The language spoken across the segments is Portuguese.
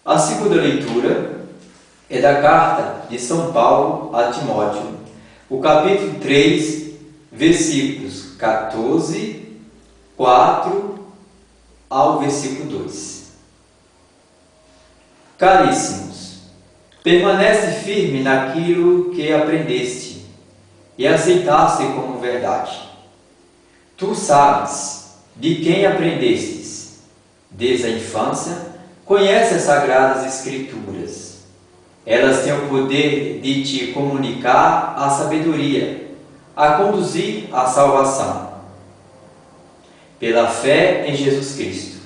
A segunda leitura é da carta de São Paulo a Timóteo, o capítulo 3, versículos 14, 4 ao versículo 2. Caríssimos, permanece firme naquilo que aprendeste e aceitaste como verdade. Tu sabes de quem aprendestes. Desde a infância, conhece as Sagradas Escrituras. Elas têm o poder de te comunicar a sabedoria, a conduzir à salvação. Pela fé em Jesus Cristo.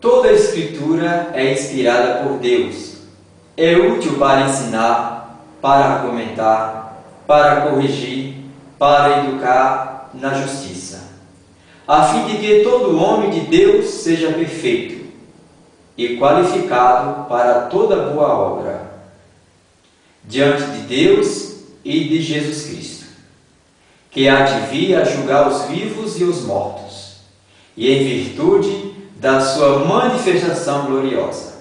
Toda a Escritura é inspirada por Deus. É útil para ensinar, para argumentar, para corrigir, para educar na justiça, a fim de que todo homem de Deus seja perfeito e qualificado para toda boa obra, diante de Deus e de Jesus Cristo, que há de vir a julgar os vivos e os mortos, e em virtude da sua manifestação gloriosa.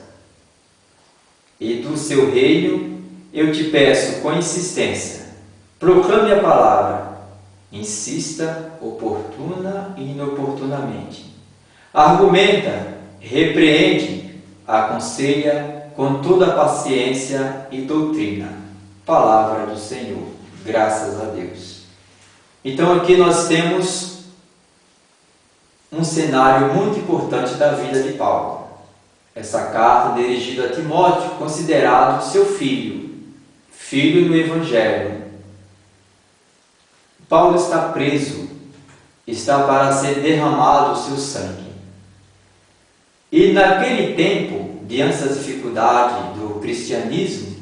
E do seu reino eu te peço com insistência, proclame a palavra, insista oportuna e inoportunamente, argumenta, repreende, aconselha com toda paciência e doutrina. Palavra do Senhor, graças a Deus. Então aqui nós temos um cenário muito importante da vida de Paulo. Essa carta dirigida a Timóteo, considerado seu filho no Evangelho. Paulo está preso, está para ser derramado o seu sangue. E naquele tempo, diante da dificuldade do cristianismo,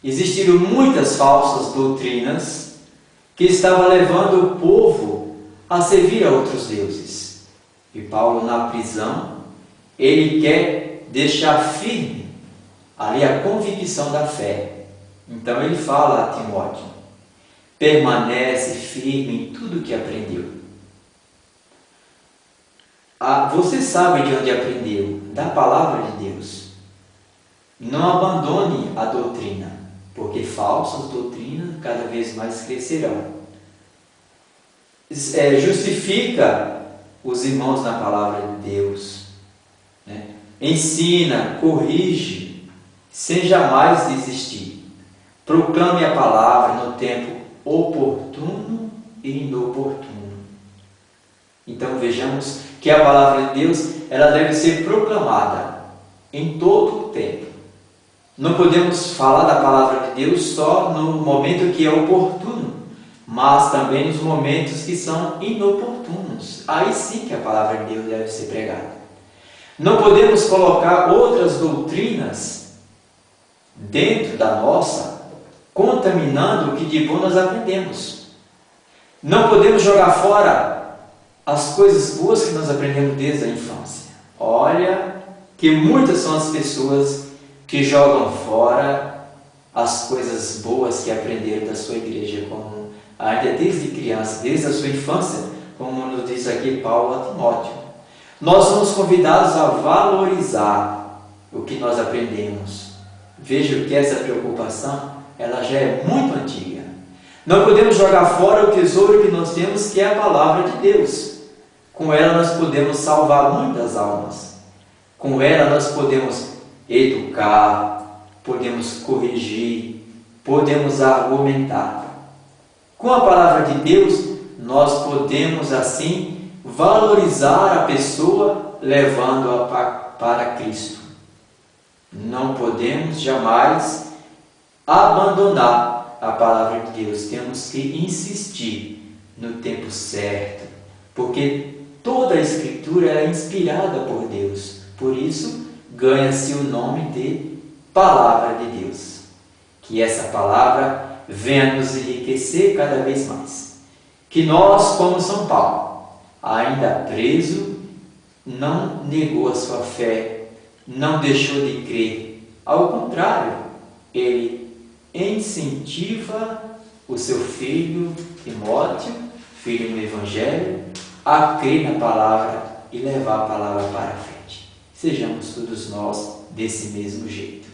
existiram muitas falsas doutrinas que estavam levando o povo a servir a outros deuses. E Paulo, na prisão, ele quer deixar firme ali a convicção da fé. Então ele fala a Timóteo, permanece firme em tudo que aprendeu. Você sabe de onde aprendeu? Da palavra de Deus. Não abandone a doutrina, porque falsas doutrinas cada vez mais crescerão. Justifica os irmãos na palavra de Deus, né? Ensina, corrige, sem jamais desistir. Proclame a palavra no tempo oportuno e inoportuno. Então vejamos que a palavra de Deus, ela deve ser proclamada em todo o tempo. Não podemos falar da palavra de Deus só no momento que é oportuno, mas também nos momentos que são inoportunos. Aí sim que a palavra de Deus deve ser pregada. Não podemos colocar outras doutrinas dentro da nossa, contaminando o que de bom nós aprendemos. Não podemos jogar fora as coisas boas que nós aprendemos desde a infância. Olha que muitas são as pessoas que jogam fora as coisas boas que aprenderam da sua igreja, como ainda desde criança, desde a sua infância, como nos diz aqui Paulo a Timóteo. Nós somos convidados a valorizar o que nós aprendemos. Veja que essa preocupação, ela já é muito antiga. Não podemos jogar fora o tesouro que nós temos, que é a palavra de Deus. Com ela nós podemos salvar muitas almas. Com ela nós podemos educar, podemos corrigir, podemos argumentar. Com a palavra de Deus, nós podemos assim valorizar a pessoa, levando-a para Cristo. Não podemos jamais abandonar a palavra de Deus. Temos que insistir no tempo certo, porque toda a Escritura é inspirada por Deus. Por isso, ganha-se o nome de Palavra de Deus. Que essa palavra venha nos enriquecer cada vez mais. Que nós, como São Paulo, ainda preso, não negou a sua fé, não deixou de crer. Ao contrário, ele incentiva o seu filho Timóteo, filho no Evangelho, a crer na palavra e levar a palavra para frente. sejamos todos nós desse mesmo jeito.